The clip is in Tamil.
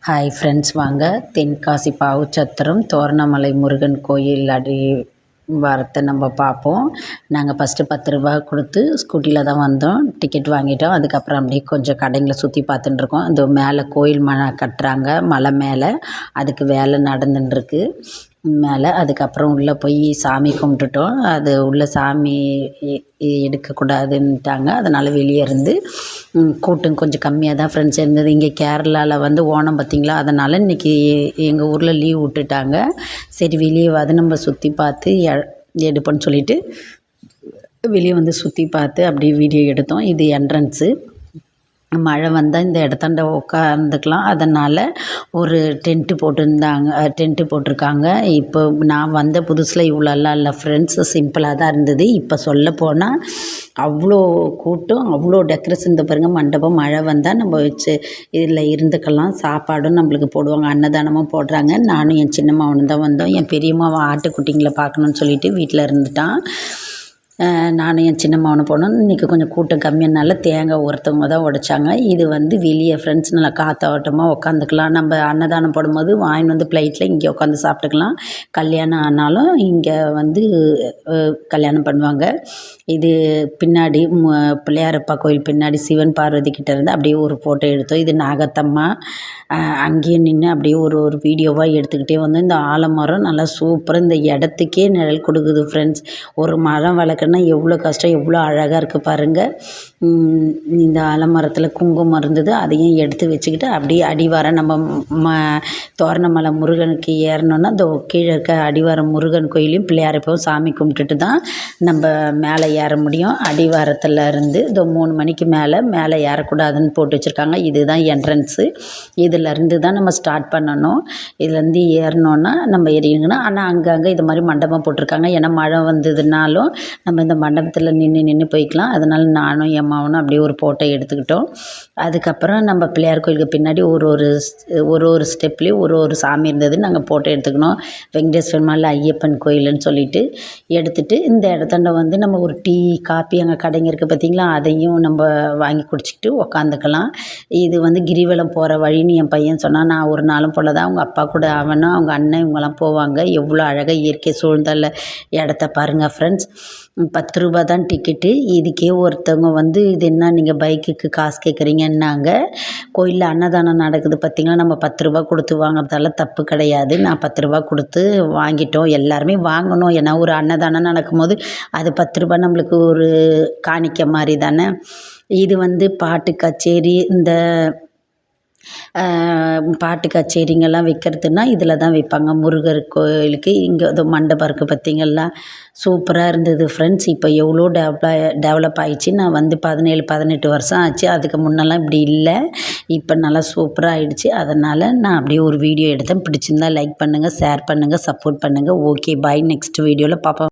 ஹாய் ஃப்ரெண்ட்ஸ், வாங்க தென்காசி பாவுச்சத்திரம் தோரணமலை முருகன் கோயில் வாரத்தை நம்ம பார்ப்போம். நாங்கள் ஃபஸ்ட்டு 10 ரூபா கொடுத்து ஸ்கூட்டியில் தான் வந்தோம். டிக்கெட் வாங்கிட்டோம். அதுக்கப்புறம் அப்படியே கொஞ்சம் கடைங்களை சுற்றி பார்த்துட்டுருக்கோம். இந்த மேலே கோயில் கட்டுறாங்க மலை மேலே, அதுக்கு வேலை நடந்துட்டுருக்கு மேலே. அதுக்கப்புறம் உள்ளே போய் சாமி கும்பிட்டுட்டோம். அது உள்ளே சாமி எடுக்கக்கூடாதுன்ட்டாங்க. அதனால் வெளியே இருந்து கூட்டம் கொஞ்சம் கம்மியாக தான் ஃப்ரெண்ட்ஸ் இருந்தது. இங்கே கேரளாவில் வந்து ஓணம் பார்த்திங்களா, அதனால் இன்றைக்கி எங்கள் ஊரில் லீவ் விட்டுட்டாங்க. சரி வெளியே வந்து நம்ம சுற்றி பார்த்து எடுப்போன்னு சொல்லிவிட்டு வெளியே வந்து சுற்றி பார்த்து அப்படியே வீடியோ எடுத்தோம். இது என்ட்ரன்ஸு. மழை வந்தால் இந்த இடத்தாண்ட உட்காந்துக்கலாம். அதனால் ஒரு டென்ட்டு போட்டிருக்காங்க. இப்போ நான் வந்த புதுசில் இவ்வளோலாம் இல்லை ஃப்ரெண்ட்ஸ், சிம்பிளாக தான் இருந்தது. இப்போ சொல்லப்போனால் அவ்வளோ கூட்டம், அவ்வளோ டெக்கரேஷன். இந்த பாருங்கள் மண்டபம். மழை வந்தால் நம்ம வச்சு இதில் இருந்துக்கலாம். சாப்பாடும் நம்மளுக்கு போடுவாங்க, அன்னதானமும் போடுறாங்க. நானும் என் சின்னம்மாவனும் தான் வந்தோம். என் பெரியம்மாவை ஆட்டுக்குட்டிங்களை பார்க்கணுன்னு சொல்லிட்டு வீட்டில் இருந்துட்டான். நானும் என் சின்னம்மாவனை போனோம். இன்றைக்கி கொஞ்சம் கூட்டம் கம்மியானால தேங்காய் ஒருத்தவங்க தான் உடைச்சாங்க. இது வந்து வெளியே ஃப்ரெண்ட்ஸ் நல்லா காற்றோட்டமாக உட்காந்துக்கலாம். நம்ம அன்னதானம் போடும்போது வாங்கின்னு வந்து பிளேட்டில் இங்கே உட்காந்து சாப்பிட்டுக்கலாம். கல்யாணம் ஆனாலும் இங்கே வந்து கல்யாணம் பண்ணுவாங்க. இது பின்னாடி பிள்ளையாரப்பா கோயில் பின்னாடி சிவன் பார்வதி கிட்டே இருந்து அப்படியே ஒரு ஃபோட்டோ எடுத்தோம். இது நாகத்தம்மா. அங்கேயே நின்று அப்படியே ஒரு வீடியோவாக எடுத்துக்கிட்டே வந்தோம். இந்த ஆலமரம் நல்லா சூப்பராக இந்த இடத்துக்கே நிழல் கொடுக்குது ஃப்ரெண்ட்ஸ். ஒரு மரம் வளர்க்கணுன்னா எவ்வளோ கஷ்டம், எவ்வளோ அழகாக இருக்குது பாருங்கள். இந்த ஆலமரத்தில் குங்குமம் இருந்தது, அதையும் எடுத்து வச்சுக்கிட்டு அப்படியே அடிவாரம் நம்ம தோரணமலை முருகனுக்கு ஏறணுன்னா இந்த கீழே இருக்க அடிவாரம் முருகன் கோயிலையும் பிள்ளையாரப்பவும் சாமி கும்பிட்டுட்டு தான் நம்ம மேலே ஏற முடியும். அடிவாரத்தில் இருந்து இந்த 3 மணிக்கு மேலே ஏறக்கூடாதுன்னு போட்டு வச்சுருக்காங்க. இதுதான் என்ட்ரன்ஸு. இதிலேருந்து தான் நம்ம ஸ்டார்ட் பண்ணணும். இதுலேருந்து ஏறினோன்னா நம்ம ஏறிங்கன்னா, ஆனால் அங்கங்கே இது மாதிரி மண்டபம் போட்டிருக்காங்க. ஏன்னா மழை வந்ததுனாலும் நம்ம இந்த மண்டபத்தில் நின்று போய்க்கலாம். அதனால் நானும் என் அம்மாவனும் அப்படியே ஒரு ஃபோட்டோ எடுத்துக்கிட்டோம். அதுக்கப்புறம் நம்ம பிள்ளையார் கோயிலுக்கு பின்னாடி ஒரு ஸ்டெப்லேயும் ஒரு சாமி இருந்தது. நாங்கள் ஃபோட்டோ எடுத்துக்கணும். வெங்கடேஸ்வர் மலை ஐயப்பன் கோயிலுன்னு சொல்லிட்டு எடுத்துகிட்டு இந்த இடத்தாண்ட வந்து நம்ம ஒரு டீ காப்பி அங்கே கடைங்க இருக்குது பார்த்திங்களா, அதையும் நம்ம வாங்கி குடிச்சிக்கிட்டு உக்காந்துக்கலாம். இது வந்து கிரிவலம் போகிற வழின்னு என் பையன் சொன்னான். நான் ஒரு நாளும் போல் தான் அவங்க அப்பா கூட அவனும் அவங்க அண்ணன் இவங்கெல்லாம் போவாங்க. எவ்வளோ அழகாக இயற்கை சூழ்ந்தல இடத்த பாருங்கள் ஃப்ரெண்ட்ஸ். 10 ரூபா தான் டிக்கெட்டு. இதுக்கே ஒருத்தவங்க வந்து இது என்ன நீங்கள் பைக்குக்கு காசு கேட்குறீங்கன்னாங்க. கோயிலில் அன்னதானம் நடக்குது பார்த்திங்களா, நம்ம 10 ரூபா கொடுத்து வாங்குறதால தப்பு கிடையாது. நான் 10 ரூபா கொடுத்து வாங்கிட்டோம். எல்லாருமே வாங்கணும். ஏன்னா ஒரு அன்னதானம் நடக்கும்போது அது 10 ரூபா நம்மளுக்கு ஒரு காணிக்க மாதிரி தானே. இது வந்து பாட்டு கச்சேரி, இந்த பாட்டு கச்சேரிங்கெல்லாம் வைக்கிறதுனா இதில் தான் வைப்பாங்க முருகர் கோயிலுக்கு. இங்கே அது மண்டபம் இருக்குது பார்த்திங்களா, சூப்பராக இருந்தது ஃப்ரெண்ட்ஸ். இப்போ எவ்வளோ டெவலப் ஆகிடுச்சு. நான் வந்து 17-18 வருஷம் ஆச்சு. அதுக்கு முன்னெல்லாம் இப்படி இல்லை. இப்போ நல்லா சூப்பராக ஆகிடுச்சு. அதனால் நான் அப்படியே ஒரு வீடியோ எடுத்தேன். பிடிச்சிருந்தால் லைக் பண்ணுங்கள், ஷேர் பண்ணுங்கள், சப்போர்ட் பண்ணுங்கள். Okay bye. நெக்ஸ்ட் வீடியோவில் பார்ப்போம்.